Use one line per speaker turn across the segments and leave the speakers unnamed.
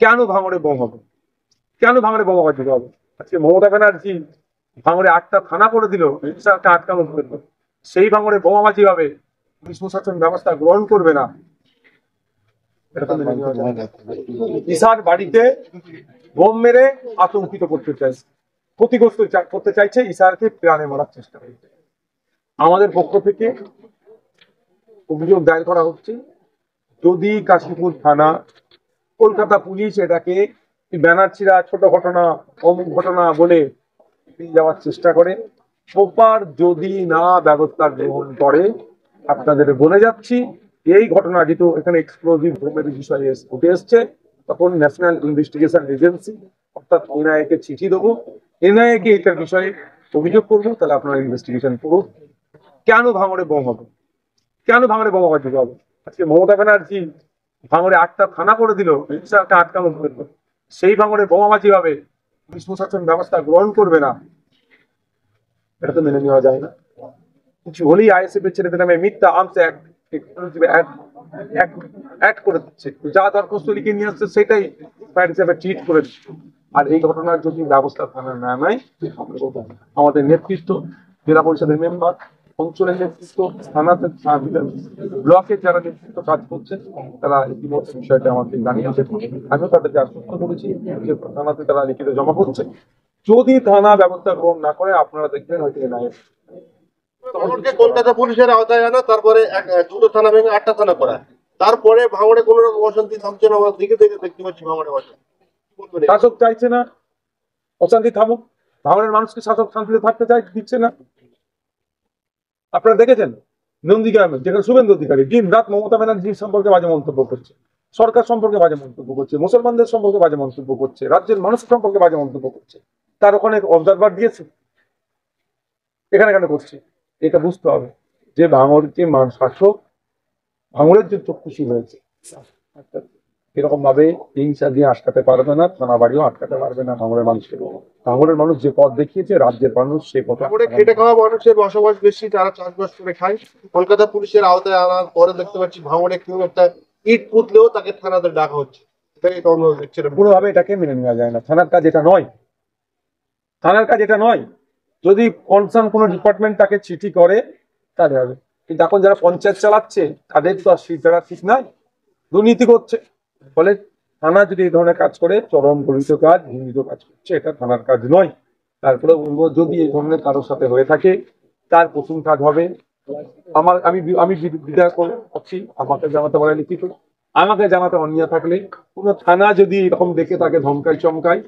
কেন ভাঙড়ে বোম হবে? কেন ভাঙড়ে বোমা বাঁধতে হবে? আজকে মমতা ব্যানার্জি ভাঙড়ে 8টা থানা করে দিল, রিক্সাকে আটকানো জন্য। সেই ভাঙড়ে বোমাবাজি হবে, পুলিশ প্রশাসন ব্যবস্থা গ্রহণ করবে না। ইসার বাড়িতে বোম মেরে আতঙ্কিত করতে চাইছে, ক্ষতিগ্রস্ত করতে চাইছে, ইসারকে প্রাণে মারার চেষ্টা করছে। আমাদের পক্ষ থেকে অভিযোগ দায়ের করা হচ্ছে, যদি কাশীপুর থানা, কলকাতা পুলিশ এটাকে ব্যানার ছিঁড়া, ছোট ঘটনা, অমুক ঘটনা বলে নিয়ে যাওয়ার চেষ্টা করে, প্রপার যদি না ব্যবস্থা গ্রহণ করে, আপনাদের বলে যাচ্ছি, এই ঘটনা যেহেতু এখানে এক্সপ্লোজিভ বোমের বিষয়ে উঠে এসছে, তখন ন্যাশনাল ইনভেস্টিগেশন এজেন্সি অর্থাৎ এনআইএ কে চিঠি দেবো, এনআইএ কে এটার বিষয়ে অভিযোগ করবো, তাহলে আপনারা ইনভেস্টিগেশন করুন। কেন ভাঙড়ে বোম হবে? কেন ভাঙড়ে বোমা বাঁধতে হবে? আজকে মমতা ব্যানার্জি ভাঙড়ে 8টা থানা করে দিল, রিক্সাকে আটকানো জন্য। সেই ভাঙড়ে বোমাবাজি হবে, পুলিশ প্রশাসন ব্যবস্থা গ্রহণ করবে না। এটা তো মেনে নেওয়া যায় না। কিছু হলেই আইএসএফ এর ছেলেদের নামে মিথ্যা আর্মস অ্যাড করে দিচ্ছে, যা দরখাস্ত লিখে নিয়ে আসছে সেটাই ফায়ার হিসেবে ট্রিট করে দিচ্ছে। আর এই ঘটনার যদি ব্যবস্থা থানা না নেয়, আমাদের নেতৃত্ব, জেলা পরিষদের মেম্বার, অঞ্চলের নেতৃত্ব, থানাতে ব্লকের যারা নেতৃত্ব কাজ করছে, তারা ইতিমধ্যে বিষয়টা আমাকে জানিয়েছে। আমিও তাদেরকে আশ্বস্ত করেছি যে থানাতে তারা লিখিত জমা করছে। যদি থানা ব্যবস্থা গ্রহণ না করে, আপনারা দেখবেন হয়তো এনআইএ
কলকাতা পুলিশের আওতায় আনা, তারপরে দুটো থানা ভেঙে 8টা থানা করা, তারপরে ভাঙড়ে কোন রকম অশান্তি থামছে না। আমার দিকে থেকে দেখতে পাচ্ছি ভাঙড়ে অশান্তি।
শাসক চাইছে না অশান্তি থামুক, ভাঙড়ের মানুষকে শাসক শান্তিতে থাকতে দিচ্ছে না। আপনারা দেখেছেন নন্দীগ্রামে, যেখানে শুভেন্দু অধিকারী দিন রাত মমতা ব্যানার্জি সম্পর্কে বাজে মন্তব্য করছে, সরকার সম্পর্কে বাজে মন্তব্য করছে, মুসলমানদের সম্পর্কে বাজে মন্তব্য করছে, রাজ্যের মানুষ সম্পর্কে বাজে মন্তব্য করছে, তার ওখানে অবজারভার দিয়েছে। এখানে কেন করছে? এটা বুঝতে হবে যে ভাঙড়কে শাসক, ভাঙড়ের যে চক্ষুষী হয়েছে, এরকম ভাবে হিংসা দিয়ে আটকাতে পারবে না, থানা বাড়িও আটকাতে পারবে না ভাঙড়ের মানুষকে। ভাঙড়ের মানুষ যে পথ দেখিয়েছে, রাজ্যের মানুষ সে পথ।
খেটে খাওয়া মানুষের বসবাস বেশি, তারা চাষবাস করে খায়। কলকাতা পুলিশের আওতায় আনার পরে দেখতে পাচ্ছি ভাঙড়ে কেউ একটা ইট পুতলেও তাকে থানাতে ডাকা হচ্ছে।
পুরোভাবে এটাকে মেনে নেওয়া যায় না। থানার কাজ এটা নয়, থানার কাজ এটা নয়। যদি কনসার্ন কোনো ডিপার্টমেন্ট তাকে চিঠি করে তাহলে হবে, কিন্তু এখন যারা পঞ্চায়েত চালাচ্ছে তাদের তো আর সিট ঠিক নাই, দুর্নীতি করছে। ফলে থানা যদি এই ধরনের কাজ করে, চরম গরিত কাজ, ঘৃণিত কাজ করছে, এটা থানার কাজ নয়। তারপরে বলবো, যদি এই ধরনের কারোর সাথে হয়ে থাকে, তার প্রথম কাজ হবে, আমি বিধায়ক করছি, আমাকে জানাতে পারে লিখিত, আমাকে জানাতে অন্যায় থাকলে, কোনো থানা যদি এরকম দেখে তাকে ধমকাই চমকাই,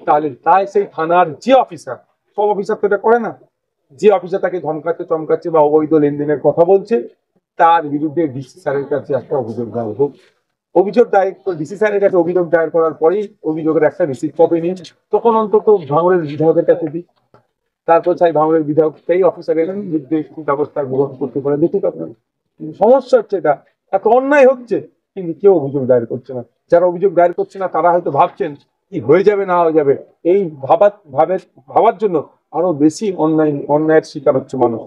তাহলে তাই সেই থানার যে অফিসার, সব অফিসার তো এটা করে না, যে অফিসার তাকে ধমকাচ্ছে চমকাচ্ছে বা অবৈধ লেনদেনের কথা বলছে, তার বিরুদ্ধে ডিসি স্যারের কাছে একটা অভিযোগ দায়ের হোক। অভিযোগ দায়ের ডিসি স্যারের কাছে অভিযোগ দায়ের করার পরেই অভিযোগের একটা রিসিভ কপি নিন, তখন অন্তত ভাঙড়ের বিধায়কের কাছে দিই, তারপর চাই ভাঙড়ের বিধায়ক সেই অফিসারের বিরুদ্ধে ব্যবস্থা গ্রহণ করতে পারে। দেখুন আপনার সমস্যা হচ্ছে, এটা এত অন্যায় হচ্ছে, কিন্তু কেউ অভিযোগ দায়ের করছে না। যারা অভিযোগ দায়ের করছে না, তারা হয়তো ভাবছেন কি হয়ে যাবে না হয়ে যাবে, এই ভাবার জন্য আরো বেশি অন্যায়ের শিকার হচ্ছে মানুষ।